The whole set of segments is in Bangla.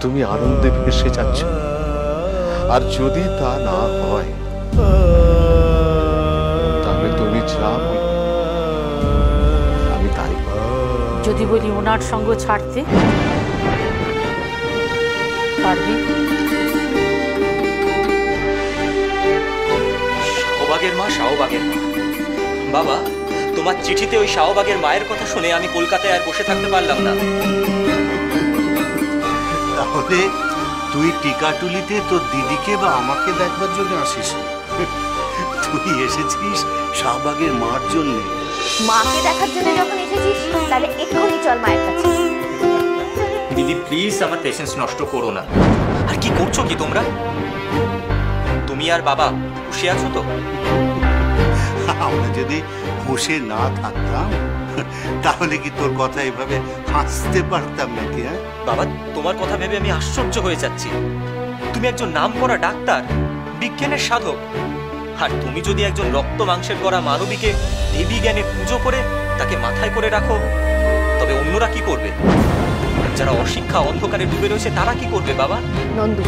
তুমি আনন্দে ভেসে যাচ্ছ, আর যদি তা না হয় তাহলে তুমি যা বলো আমি তাই। যদি বলি ওনার সঙ্গ ছাড়তে পারবে? শাহবাগের মা, শাহবাগের মা। বাবা, তোমার চিঠিতে ওই শাহবাগের মায়ের কথা শুনে আমি কলকাতায় আর বসে থাকতে পারলাম না। তাহলে তুই টিকাটুলিতে তোর দিদিকে বা আমাকে দেখবার জন্য আসিস, তুই এসেছিস শাহবাগের মার জন্য। মাকে দেখার জন্য যখন এসেছিস তাহলে এক্ষুনি চল মায়ের কাছে। দিদি প্লিজ আমার পেশেন্স নষ্ট করো না। আর কি করছো কি তোমরা? তুমি আর বাবা খুশি আছো তো? আমরা যদি খুশি না থাকতাম তাহলে কি তোর কথা এভাবে হাসতে পারতাম নাকি? হ্যাঁ বাবা, তোমার কথা ভেবে আমি আশ্চর্য হয়ে যাচ্ছি। তুমি একজন নামকরা ডাক্তার, বিজ্ঞানের সাধক, আর তুমি যদি একজন রক্ত মাংসের গড়া মানবীকে দেবী জ্ঞানে পুজো করে তাকে মাথায় করে রাখো, তবে অন্যরা কি করবে? যারা অশিক্ষা অন্ধকারে ডুবে রয়েছে তারা কি করবে? বাবা নন্দু,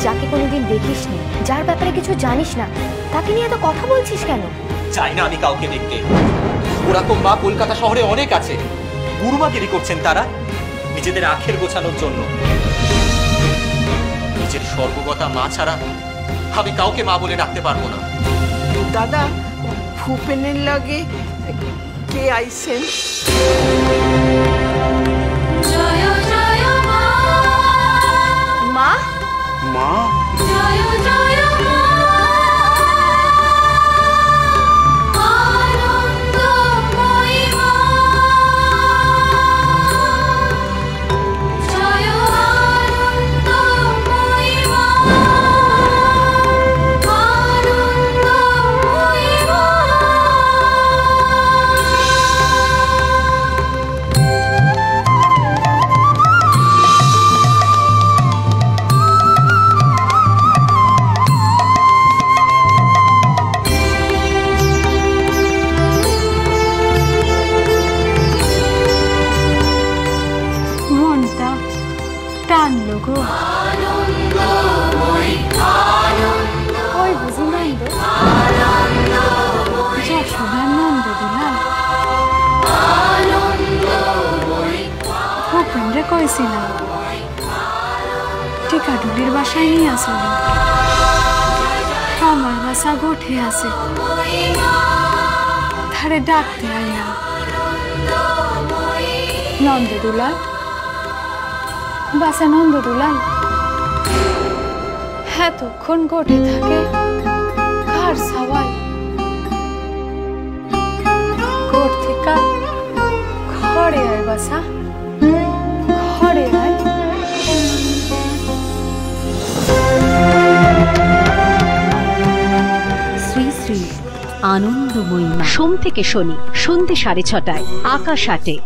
যাকে কোনোদিন দেখিস নি, যার ব্যাপারে কিছু জানিস না, তাকে নিয়ে এত কথা বলছিস কেন? চাই না আমি কাউকে দেখতে। ওরকম মা কলকাতা শহরে অনেক আছে। গুরুমাগিরি করছেন তারা নিজেদের আখের গোছানোর জন্য। নিজের সর্বগতা মা ছাড়া আমি কাউকে মা বলে ডাকতে পারবো না। দাদা, ভূপেনের লগে কে আইছেন? মা, মা, কইছিলাম টিকাটুলির বাসায় নিয়ে আসলে আমার বাসা গোঠে আছে, ধারে ডাকতে আইলাম। নন্দদুলাল, বাসা নন্দদুলাল এতক্ষণ গোঠে থাকে কার সবাই? গোঠ থেকে ঘরে আয় বাসা, ঘরে আয়। শ্রী শ্রী আনন্দময়ী মা, সোম থেকে শনি সন্ধ্যে 6:30 আকাশ 8-এ।